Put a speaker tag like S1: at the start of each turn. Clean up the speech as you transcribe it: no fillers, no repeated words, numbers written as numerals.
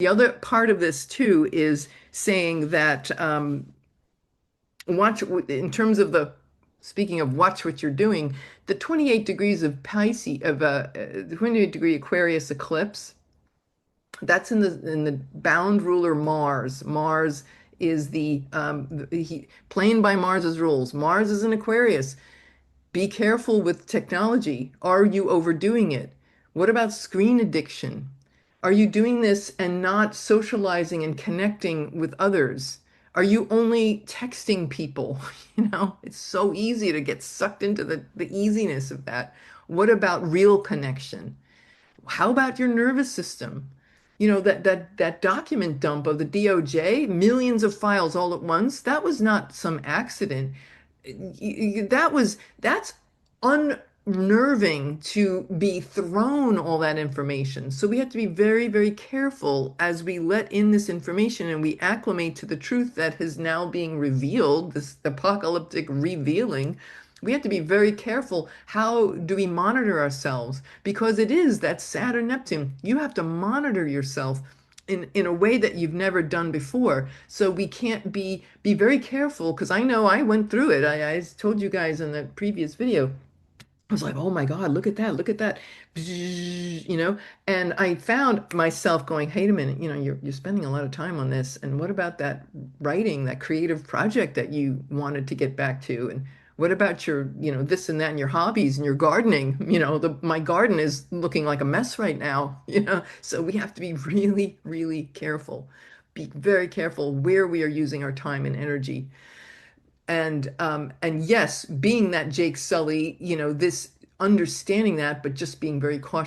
S1: the other part of this too is saying that watch in terms of the speaking of watch what you're doing, the 28 degrees of Pisces of the 28-degree Aquarius eclipse, that's in the bound ruler Mars. Mars is playing by Mars's rules. Mars is an Aquarius. Be careful with technology. Are you overdoing it? What about screen addiction? Are you doing this and not socializing and connecting with others? Are you only texting people? You know, it's so easy to get sucked into the easiness of that. What about real connection? How about your nervous system? You know, that document dump of the DOJ, millions of files all at once, that was not some accident. That's unnerving to be thrown all that information. So we have to be very, very careful as we let in this information and we acclimate to the truth that is now being revealed, this apocalyptic revealing. We have to be very careful. How do we monitor ourselves? Because it is that Saturn Neptune. You have to monitor yourself in a way that you've never done before. So we can't be very careful because I know I went through it. I told you guys in the previous video. I was like, oh my God, look at that, you know, and I found myself going, hey, a minute, you know, you're spending a lot of time on this. And what about that writing, that creative project that you wanted to get back to? And what about your, you know, this and that and your hobbies and your gardening? You know, my garden is looking like a mess right now, you know, so we have to be really, really careful. Be very careful where we are using our time and energy. And yes, being that Jake Sully, you know, this understanding that, but just being very cautious.